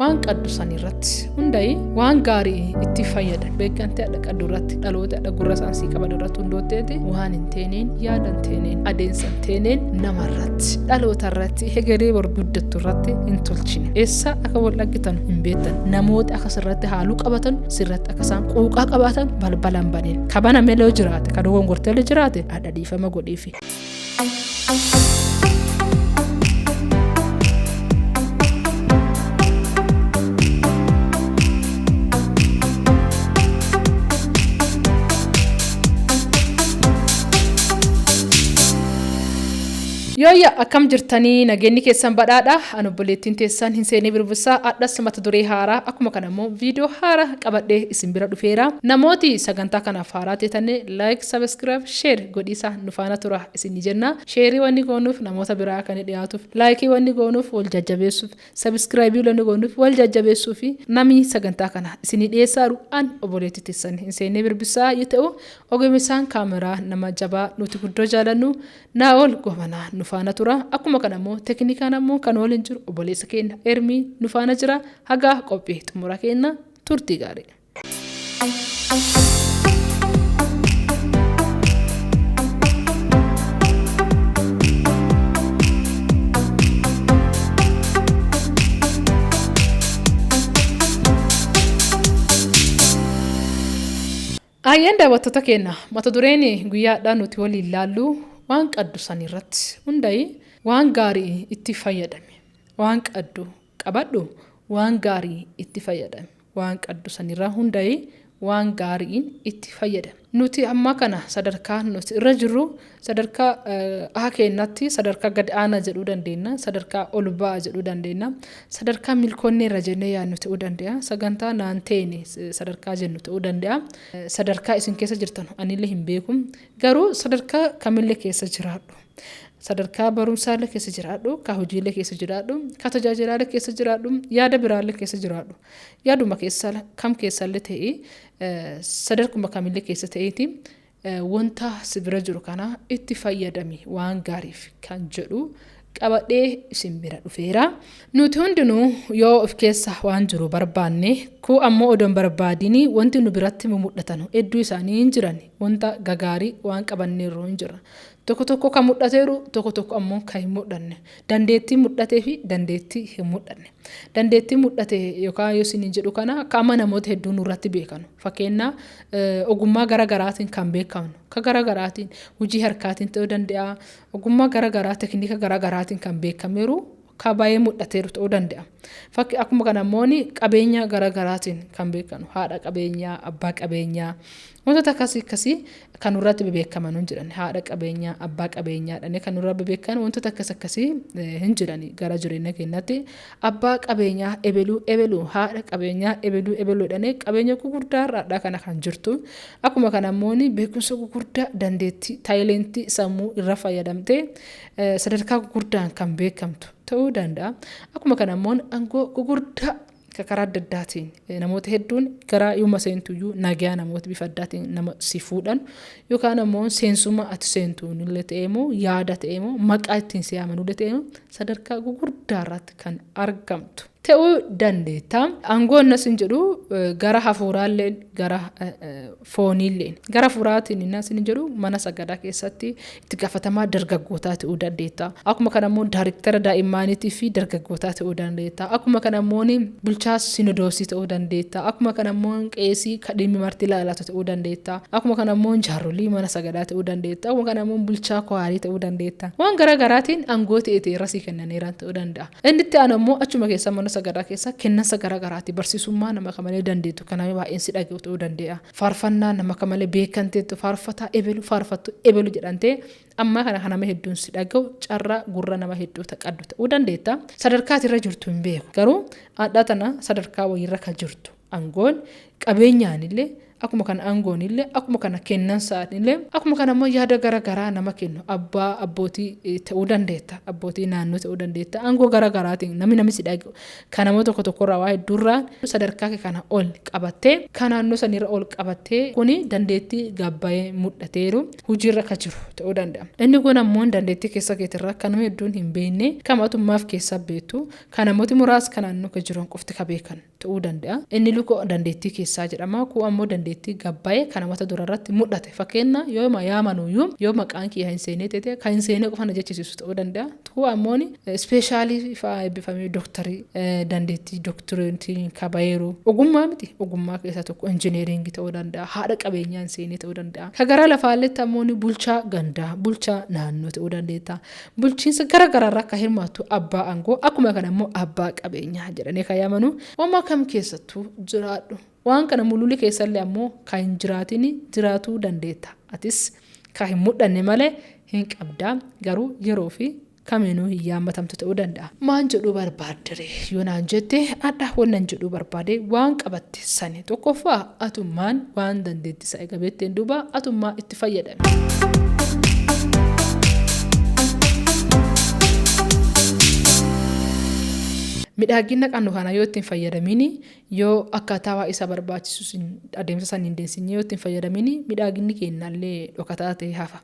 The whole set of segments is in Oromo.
Waan qaddu san irratti hundaa'e waan gaarii itti fayyadan beekante adda qaddu irratti dhaloota adda gurra saansii qaban irratti hundootteeti waan hin teeneen yaadan teeneen adeemsan teeneen namarratti dhaloota irratti hegeree guddattu irratti hin tolchine eessa akka wal dhaggitan hin beektan namoota akka sirratti haaluu qabatan sirratti akka isaan quuqaa qabaatan balbalan baneen kabana meeloo jiraate kan gongorteele jiraate adda dhiifama godhiifi. Yooyya akkam jirtanii nageenyi keessan badhaadha anu obboleettiin teessan hin seenee birbisaa addas mata duree haaraa akkuma kanammoo viidiyoo haaraa qabadhee isin bira dhufeera namooti sagantaa kanaaf haaraa teetanne like subscribe share godhiisaa nu faana tura isin jenna sheerii wanni goonuuf namoota biraa kan dhiyaatuuf laayikii wanni goonuuf wal jajjabeessuuf subscribe wanni goonuuf wal jajjabeessuuf namni sagantaa kana isin dhiyeessaaru an obboleettii teessan hin seenee birbisaa yoo ta'u ogeessaan kaameraa nama jabaa nuti guddoo jaalannu naa'ol gomanaa nufaana tura akkuma kanammoo teknikaan ammoo kan waliin jiru obboleessa keenya Ermii nufaana jira hagaa qophii xumura keenya turtii gaarii. Ayyeen daawwattoota keenya mata dureen guyyaadhaan nuti waliin ilaallu waan qaddu san irratti hundaa'e waan gaarii itti fayyadame waan qaddu qabadhu waan gaarii itti fayyadame waan qaddu san irraa hundaa'e waan gaariin itti fayyadame nuti amma kana sadarkaa nuti irra jirru sadarkaa keenyatti sadarkaa gad aanaa jedhuu dandeenya sadarkaa ol ba'aa jedhuu dandeenya sadarkaa milkoonni irra jennee yaadnu ta'uu danda'a sagantaa naan ta'e sadarkaa jennu ta'uu danda'a sadarkaa isin keessa jirtan anillee hin beeku garuu sadarkaa kamillee keessa jiraadhu sadarkaa barumsaalee keessa jiraadhu ka hojiilee keessa jiraadhu ka tajaajilaalee keessa jiraadhu yaada biraalee keessa jiraadhu yaaduma keessa kam keessallee ta'e sadarkuma kamillee keessa ta'eeti wanta sibira jiru kana itti fayyadami waan gaariif kan jedhu qabadhee isin bira dhufeera nuti hundinuu yoo of keessa waan jiru barbaanne ku ammoo odoon barbaadini wanti nu biratti mul'atan hedduu isaanii hin jiran wanta gagaarii waan qabanneeroo hin jira tokko tokko kan mul'ateeru tokko tokko ammoo kan hin mul'anne dandeettii mul'atee fi dandeettii hin mul'anne dandeettii mul'ate yookaan yoo isin jedhu kana qaama namoota hedduu nurratti beekanu fakkeenya ogummaa garagaraatiin kan beekamu ka garagaraatiin hojii harkaatiin ta'uu danda'a ogummaa garagaraa tekniika garagaraatiin kan beekameeru ka baay'ee mul'ateeru ta'uu danda'a fakki akkuma kanammoo qabeenya garagaraatiin kan beekanu haadha qabeenyaa abbaa qabeenyaa wantoota akkasii kan nurratti beekaman hin jiran haadha qabeenyaa abbaa qabeenyaa dhane kan nurratti beekaman wantoota akkasii hin jiran gara jireenya keenyatti abbaa qabeenyaa ebeluu haadha qabeenyaa ebeluu dhane qabeenya gurguddaa irraa kana kan jirtu akkuma kanammoo beekumsa gurguddaa dandeettii taayilentii sammuu irra fayyadamtee sadarkaa gurguddaan kan beekamtu ta'uu danda'a akkuma kanammoo aangoo gurguddaa karaa adda addaatiin namoota hedduun gara yooma seentuyyuu nagaa namoota bifa addaatiin nama si fuudhan yookaan ammoo seensuma ati seentuun illee ta'eemoo yaada ta'eemoo maqaa ittiin si yaaman illee ta'eemoo sadarkaa gurguddaa irratti kan argamtu ta'uu dandeetta aangoon nasin jedhu gara hafuuraallee gara fooniillee gara hafuuraatiin nasin jedhu mana sagadaa keessatti itti gaafatamaa dargaggootaa ta'uu dandeetta akkuma kanammoo daayirektara daa'immaaniitii fi dargaggootaa ta'uu dandeetta akkuma kanammoo bulchaa sinodoosii ta'uu dandeetta akkuma kanammoo qeesii kadhimmi marti ilaalaatu ta'uu dandeetta akkuma kanammoo jaarolii mana sagadaa ta'uu dandeetta akkuma kanammoo bulchaa kwaarii ta'uu dandeetta waan garagaraatiin aangoo ta'ee rasii kennaneeraan ta'uu danda'a inni itti aanammoo achuma keessa mana sagadaa keessa kennansa garagaraati barsiisummaa nama kamalee dandeettu kanaaf baay'een si dhaga'u ta'uu danda'a faarfannaa nama kamalee beekanteettu faarfataa faarfattu ebelu jedhantee amma kana nama hedduun si dhaga'u carraa gurra nama hedduu taqaddu ta'uu dandeetta sadarkaa irra jirtu hin beeku garuu adda tana sadarkaa wayirra kan jirtu aangoon qabeenyaanillee akkuma kana aangoonillee akkuma kana kennan sa'aatillee akkuma kana immoo yaada garagaraa nama kennu abbootii ta'uu dandeetta abbootii naannoo ta'uu dandeetta aangoo garagaraatiin namni si dhaga'u kan namoota tokko irraa waa hedduurraa sadarkaa kana ol qabattee kan naannoo sanirra ol qabattee kuni dandeettii gabbayee mudhateeru hojiirra ka jiru ta'uu danda'a. Inni kun ammoo dandeettii keessa keetirraa kan nama hedduun hin beekne kan mootummaaf keessa beektu kan namooti muraas kan naannoo ka jiran qofti ka beekan ta'uu danda'a. Inni luko dandeettii keessaa jedhama ku ammoo dandeettii gabbayee kan namoota durarratti mudhate fakkeenya yoo yaamanuyyuu yoo maqaan kiyya hin seenee ta'e kan hin seenee qofa na jechisiisu ta'uu danda'a. Tu ammoo ispeeshaalii fa'aa eebbifamee dooktarii dandeettii dooktareetiin kabayeeru ogummaa miti ogummaa keessaa tokko injineeringii ta'uu danda'a haadha qabeenyaan seenee ta'uu danda'a ka gara lafaalletti ammoo bulchaa gandaa bulchaa naannoo ta'uu dandeetta bulchiinsa garagaraarraa akka hirmaattu abbaa aangoo akkuma kana immoo abbaa qabeenyaa jedhanii kan yaamanu uumaa kam keessattuu jiraadhu waan kana mul'uli keessallee ammoo kan hin jiraatin jiraatuu dandeetta atis kan hin mudhanne malee hin qabdaa garuu yeroo fi kamiinuu hin yaammatamtu ta'uu danda'a. Maan jedhuu barbaadde yoo naan jette adda wannan jedhuu barbaade waan qabatte sani tokkoffaa atummaan waan dandeetti sa'e qabeetteen duuba atummaa itti fayyadame. Midhaagina qannu kana yoo ittiin fayyadamini yoo akkaataa waa isa barbaachisu adeemsa saniin deemsinee yoo ittiin fayyadamini midhaaginni kennallee dhokataa ta'e hafa.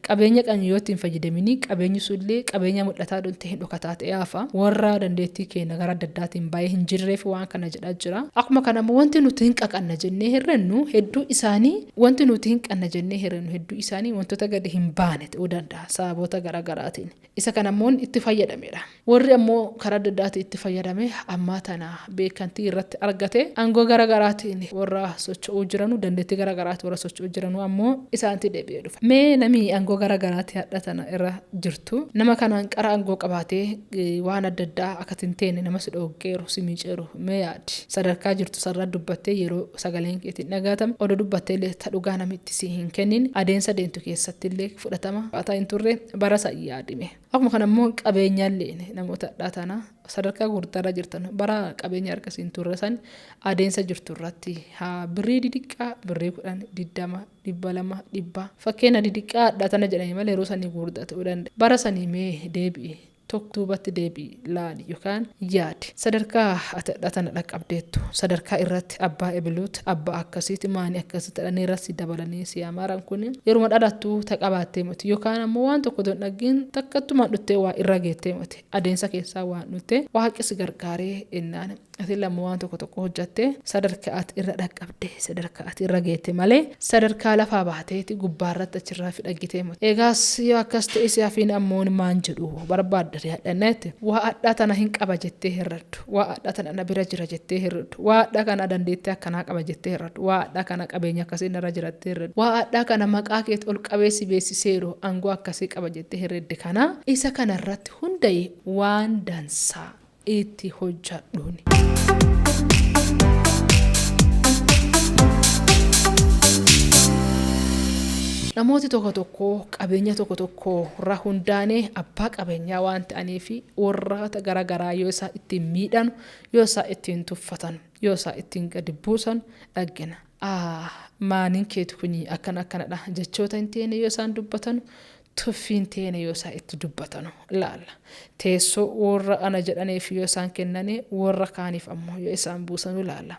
Qabeenya qanyu yoo ittiin fayyadamini qabeenyi sullee qabeenya mul'ataa ta'e dhokataa ta'e hafa. Warra dandeettii keenya gara adda addaatiin baay'ee hin jirreef waan kana jedhaa jira. Akkuma kana immoo wanti nuti hin qaqanna jennee hirrennu hedduu isaanii wanti nuti hin qanna jennee hirrennu hedduu isaanii wantoota gadi hin baane ta'uu danda'a sababoota garaagaraatiin. Isa kana immoo itti fayyadameedha. Warri ammoo karaa adda addaatiin itti fayyadame amma tana beekantii irratti argate aangoo garagaraatiin warra socho'uu jiranu dandeettii garagaraatti warra socho'uu jiranu ammoo isaanti deebi'ee dhufa. Mee namni aangoo garagaraatti hadhatana irra jirtu nama kanaan qara aangoo qabaatee waan adda addaa akka tinteene nama si dhoggeeru si miiceeru mee yaadi sadarkaa jirtu sarara dubbattee yeroo sagaleen keetiin dhagaatama odoo dubbattee illee dhugaa namitti si hin kennin adeemsa deemtu keessatti illee fudhatama baataa hin turre bara sa'i yaadime. Akkuma kana immoo qabeenyaallee namoota hadhatana sadarkaa gurguddaa jirtan bara qabeenya harkasiin turre san adeemsa jirtu irratti haa birrii didiqqaa birrii 10 20 200 100 fakkeenya didiqqaa hadhatana jedhanii malee yeroo sanii gurguddaa ta'uu danda'a. Bara sanii mee deebi'e tokkotti deebi'i laali yookaan yaadi sadarkaa hadhatana dhaqqabdeettu sadarkaa irratti abbaa ebiluut abbaa akkasiiti maani akkasitti dhanii irratti dabalanii siyaamaran kun yeroo madhalattuu taqabaattee miti yookaan ammoo waan tokko don dhagin takkattumaan dhuttee waa irra geettee miti adeemsa keessaa waan dhutte waaqis gargaaree ennaan ati lammoo waan tokko hojjatte sadarkaa ati irra dhaqqabde sadarkaa ati irra geette malee sadarkaa lafaa baateeti gubbaarratti achirraa fidhaggitee miti. Egaas yoo akkas ta'e siyafiin ammoo maan jedhu barbaadde hadhannetti waa adda tana hin qaba jettee hirraddu waa adda tana na bira jira jettee hirraddu waa adda kana dandeettee akkanaa qaba jettee hirraddu waa adda kana qabeenya akkasiin irra jirattee hirraddu waa adda kana maqaa keetti ol qabeessi beeksiseeru aangoo akkasii qaba jettee hirradde kana isa kanarratti hundaa'e waan dansaa itti hojjadhuuni. Namooti tokko qabeenya tokko irraa hundaane abbaa qabeenyaa waan ta'aniif warra garagaraa yoo isaa ittiin miidhan yoo isaa ittiin tuffatan yoo isaa ittiin gadi buusan dhaggina. Maaniin keetu kuni akkanadha jechoota hin teene yoo isaan dubbatan tuffiin teene yoo isaa itti dubbatan ilaalla. Teessoo warra ana jedhaniif yoo isaan kennane warra kaaniif ammoo yoo isaan buusan ilaalla.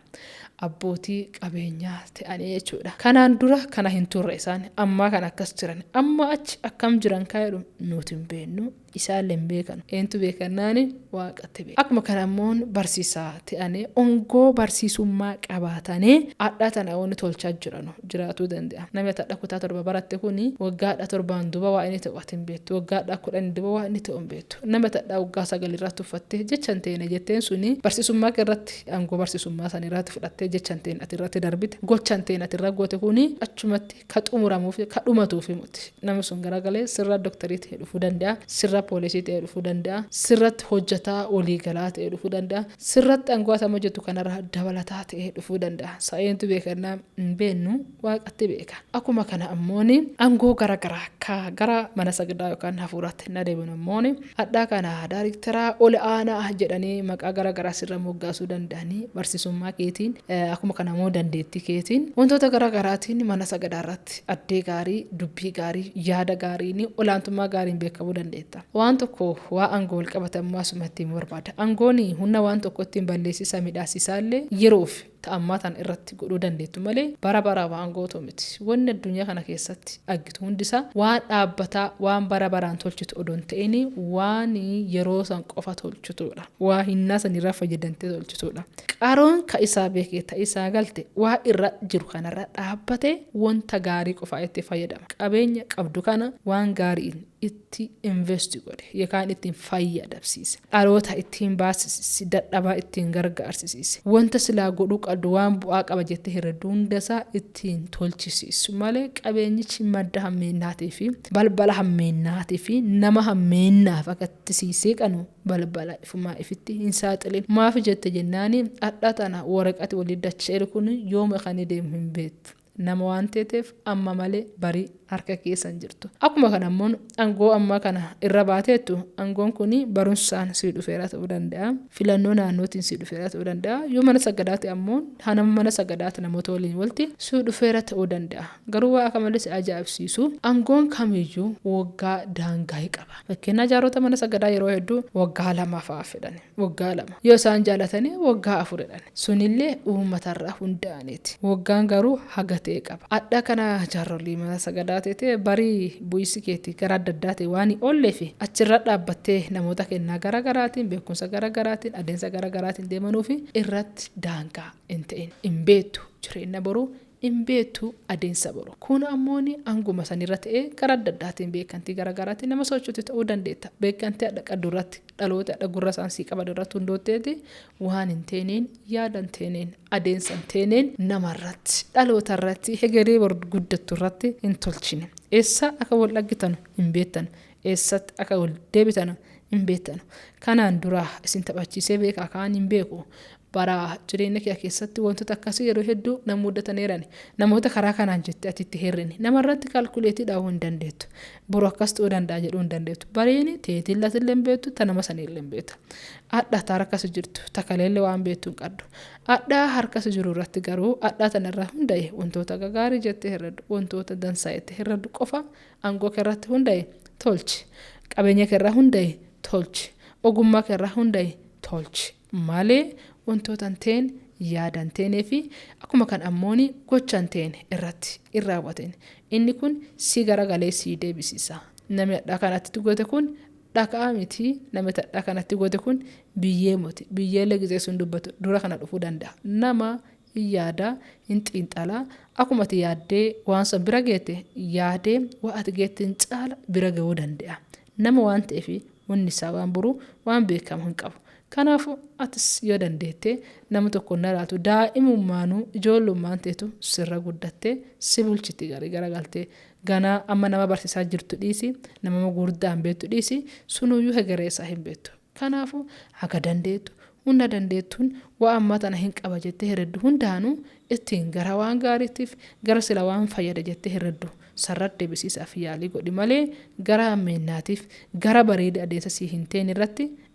Abbootii qabeenyaa ta'anii jechuudha. Kanaan dura kana hin turre isaan amma kan akkas jiran amma achi akkam jiran kaayedhu nuti hin beeknu isaallee hin beekanu eentu beekannaani waaqatti beeka. Akkuma kana immoo barsiisaa ta'anii ongoo barsiisummaa qabaatanii adda tana wanni tolchaa jiranu jiraatuu danda'a. Namni tadha kutaa 7 baratte kuni waggaadha 7 duba waa inni ta'u ati hin beektu waggaadha 10 duba waa inni ta'u hin beektu. Namni tadha waggaa 9 irratti uffattee jechan ta'e jetteen suni barsiisummaa irratti aangoo barsiisummaa san irratti fudhattee jechan ta'e ati irratti darbite gochan ta'e ati irra goote kuni achumatti ka xumuramuuf ka dhumatuuf himuti. Namni sun garagalee sirra doktariitti dhufuu danda'a sirra waajjira poolisii ta'ee dhufuu danda'a, sirratti hojjetaa waliigalaa ta'ee dhufuu danda'a, sirratti aangootama jettu kanarraa dabalataa ta'ee dhufuu danda'a. Saayeentu beekannaa hin beennu waaqatti beeka. Akkuma kana ammooni aangoo garagaraa akka gara mana sagadaa yookaan hafuuraatti hin adeeman ammooni addaa kana daayiriktaraa ol aanaa jedhanii maqaa garagaraa sirra moggaasuu danda'anii barsiisummaa keetiin akkuma kana immoo dandeettii keetiin wantoota garagaraatiin mana sagadaa irratti addee gaarii, dubbii gaarii, yaada gaariin olaantummaa gaariin beekamuu dandeetta. Waan tokko waa aangoo wal qabatamuu asumatti barbaada. Aangoon humna waan tokko ittiin balleessisaa midhaasisaallee yeroof ta'ammatan irratti godhuu dandeettu malee bara waan gootu miti. Wanni addunyaa kana keessatti argitu hundisaa waan dhaabbataa waan bara baraan tolchitu odoon ta'in waan yeroo san qofa tolchituudha. Waa hinnaa san irraa fayyadamtee tolchituudha. Qaroon ka isaa beekee ta'isaa galte waa irra jiru kanarra dhaabbate wanta gaarii qofa itti fayyadama. Qabeenya qabdu kana waan gaariin itti investi godhe yookaan ittiin fayyadamsiise. Dhaloota ittiin baasisiise, dadhabaa ittiin gargaarsisiise. Wanta silaa godhuu qabdu waan bu'aa qaba jettee herredduu hundasaa ittiin tolchisiisu malee qabeenyichi madda hammeenyaatii fi balbala hammeenyaatii fi nama hammeenyaaf akkatisiisee qanu balbala ifumaa ifitti hin saaxilin. Maaf jette jennaani adda tana waraqati walii dacha'e kun yooma kan deemu hin beektu. Nama waan ta'eef amma malee barii harka keessan jirtu. Akkuma kana ammoo aangoo amma kana irra baateettu aangoon kun barumsaan si dhufeera ta'uu danda'a. Filannoo naannootiin si dhufeera ta'uu danda'a. Yoo mana sagadaati ammoo hanama mana sagadaati namoota waliin walti si dhufeera ta'uu danda'a. Garuu waa akka malee si ajaa'ibsiisu aangoon kamiyyuu waggaa daangaa qaba. Fakkeenyaaf jaarota mana sagadaa yeroo hedduu waggaa 2 fa'aa fedhan. Waggaa 2. Yoo isaan jaalatanii waggaa 4 fedhan. Sunillee uummatarraa hundaa'aniiti. Waggaan garuu haga ta'e qaba. Adda kana jaarolii mana sagadaa ta'e barii bu'isi keetii gara adda addaa ta'e waan oollee fi achirra dhaabbattee namoota kennaa garagaraatiin beekumsa garagaraatiin adeemsa garagaraatiin deemanuu fi irratti daangaa hin ta'in hin beektu jireenya boruu hin beektu adeemsa boruu. Kun ammoo aanguma sanirra ta'e gara adda addaatiin beekantii garagaraatiin nama socho'u ta'uu dandeetta. Beekantii adda qaddurratti dhaloota adda gurra isaansii qaban irratti hundootteeti waan hin teeneen yaada hin teeneen adeemsa hin teeneen namarratti dhaloota irratti hegeree guddattu irratti hin tolchine. Eessa akka wal dhaggitan hin beektan. Eessatti akka wal deebitan hin beektan. Kanaan dura isin taphachiisee beekaa kaan hin beeku. Bara jireenya kee keessatti wantoota akkasii yeroo hedduu nama mudataniiran namoota karaa kanaan jettee atitti herreni namarratti kalkuleetii dhaabuu hin dandeettu. Boruu akkas ta'uu danda'a jedhuu hin dandeettu. Bareeni teetiin latillee hin beektu tanama sanillee hin beektu. Adda harkasi jirtu takaleellee waan beektu hin qabdu. Adda harkasi jiru irratti garuu adda tanarraa hundaa'e wantoota gagaarii jettee herreddu wantoota dansaa jettee herreddu qofa aangoo keerratti hundaa'e tolchi. Qabeenya keerraa hundaa'e tolchi. Ogummaa keerraa hundaa'e tolchi. Malee wantoota ta'een yaadan ta'ee fi akkuma kan ammooni gochaan ta'een irratti irraawwateen inni kun si garagalee si deebisisa. Namni adda kanatti gote kun dhakaa miti. Namni adda kanatti gote kun biyyee moti. Biyyeellee gisee sun dubbatu dura kana dhufuu danda'a. Nama yaada hin xiinxalaa akkuma ati yaaddee waan san bira geette yaadee waa ati geettiin caala bira ga'uu danda'a. Nama waan ta'eef wanni isaa waan boruu waan beekamu hin qabu. Kanaafuu atis yoo dandeette nama tokko naraatu daa'imummaanuu ijoollummaan teetu sirra guddattee si bulchiti garagaltee ganaa amma nama barsiisaa jirtu dhiisi nama gurguddaan beektu dhiisi sunuyyuu hegeree isaa hin beektu. Kanaafuu haga dandeettu hunda dandeettuun waa ammaa tana hin qaba jettee herreddu hundaanuu ittiin gara waan gaariitiif gara sila waan fayyada jettee herreddu sarratti deebisiisaaf yaalii godhi malee gara hammeenyaatiif gara bareeda adeemsa sii hin ta'in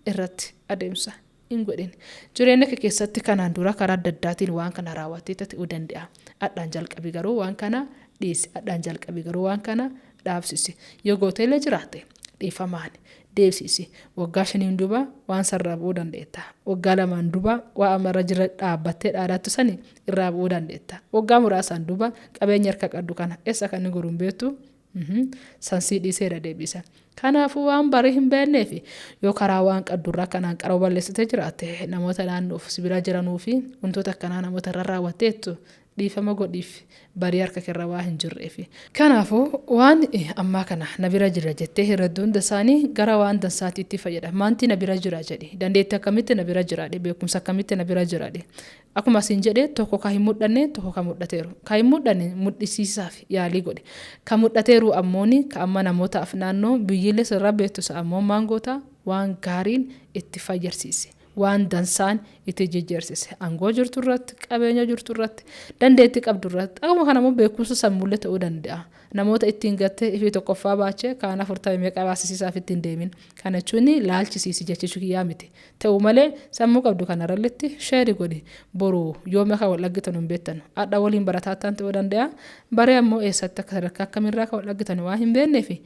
irratti adeemsa hin godhin. Jireenya kee keessatti kanaan dura karaa adda addaatiin waan kana raawwattee ta'uu danda'a. Adhaan jalqabii garuu waan kana dhiisi. Adhaan jalqabii garuu waan kana dhaabsisi. Yoo gooteellee jiraatte dhiifamaan deebsisi. Waggaa 5 duuba waan sarraa bu'uu dandeetta. Waggaa 2 duuba waa amarra jira dhaabbattee dhaadhattu sani irraa bu'uu dandeetta. Waggaa muraasaan duuba qabeenya harka qabdu kana eessa kan inni goruun beektu sansii dhiiseera deebisa. Kanaafuu waan barii hin beekneef yoo karaa waan qaddurraa kanaan qaroo balleessitee jiraatte namoota naannoof sibira jiranuu fi wantoota akkanaa namoota irra raawwatteettu dhiifama godhiif barii harka keerra waa hin jirreef. Kanaafuu waan ammaa kana na bira jira jettee herreddu hunda isaanii gara waan dansaatti itti fayyada. Maanti na bira jira jedhe dandeetti akkamitti na bira jiraadhe beekumsa akkamitti na bira jiraadhe. Akkuma isin jedhe tokko ka hin mudhanne tokko ka mudhateeru. Ka hin mudhanne mudhisiisaaf yaalii godhe. Ka mudhateeru ammooni ka amma namootaaf naannoo biyyiilee sirraa beektus ammoo maangoota waan gaariin itti fayyarsiise. Waan dansaan itti jijjiirsise aangoo jirtu irratti qabeenya jirtu irratti dandeetti qabdu irratti akkuma kanammoo beekumsa sammuulee ta'uu danda'a. Namoota ittiin gattee ifii tokkoffaa baachee kaan 40 meeqa baasisiisaaf ittiin deemin kana jechuun laalchisiisi jechuu kiyyaa miti ta'u malee sammuu qabdu kanarratti sheeri godhi boruu yooma ka wal dhaggitan hin beektan adda waliin barataa ta'uu danda'a baree ammoo eessatti akka sadarkaa akkamiirraa ka wal dhaggitan waa hin beekneefi.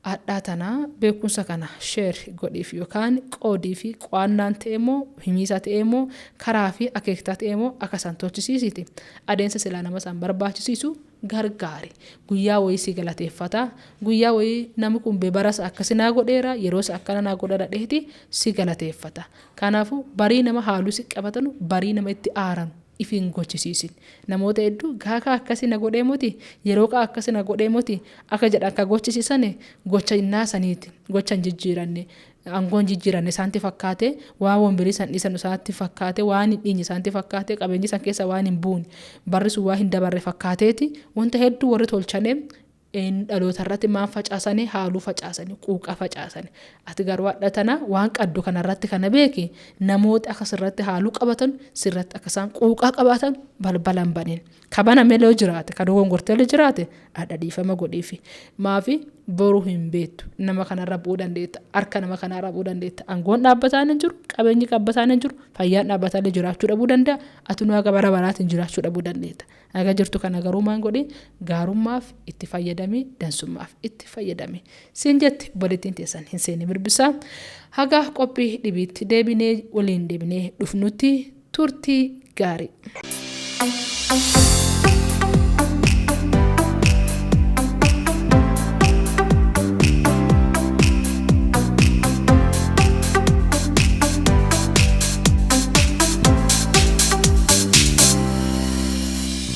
Addaa tanaa beekumsa kana sheer godhiif yookaan qoodii fi qo'annaan ta'emoo himiisa ta'emoo karaa fi akeektaa ta'emoo akka isaan tolchisiisiti. Adeemsa silaa nama isaan barbaachisiisu gargaari. Guyyaa wayii si galateeffata. Guyyaa wayii namni kun beebarasa akkasinaa godheera yeroo isa akkana naa godhadha dheeti si galateeffata. Kanaafuu barii nama haaluu si qabatanu barii nama itti aaranu. Ifiin gochisiisin namoota hedduu gaaka akkasii na godhee moti yeroo kaa akkasii na godhee moti akka jedha akka gochisiisane gocha innaa saniiti gocha hin jijjiiranne aangoon jijjiiranne isaanti fakkaate waan wombirii san dhiisan isaatti fakkaate waan hin dhiinye isaanti fakkaate qabeenyi san keessa waan hin buune barri sun waa hin dabarre fakkaateeti wanta hedduu warri tolchane dhaloota irratti maan facaasanii haaluu facaasanii quuqa facaasanii ati garuu adhatana waan qaddu kanarratti kana beeki namoota akka sirratti haaluu qabatan sirratti akka isaan quuqaa qabaatan balbalan baneen kabana meeloo jiraate ka dogongorteellee jiraate adda dhiifama godhiifi maafi boruu hin beektu nama kanarra bu'uu dandeetta harka nama kanarra bu'uu dandeetta aangoon dhaabbataan hin jiru qabeenyi qabbataan hin jiru fayyaan dhaabbataallee jiraachuu dhabuu danda'a ati nu aga bara baraatiin jiraachuu dhabuu dandeetta aga jirtu kana garuu maan godhi gaarummaaf itti fayyadamii dansummaaf itti fayyadamii siin jetti bolettiin teessan hin seeni birbisaa haga qophii dhibiitti deebinee waliin deebinee dhufnutti turtii gaarii.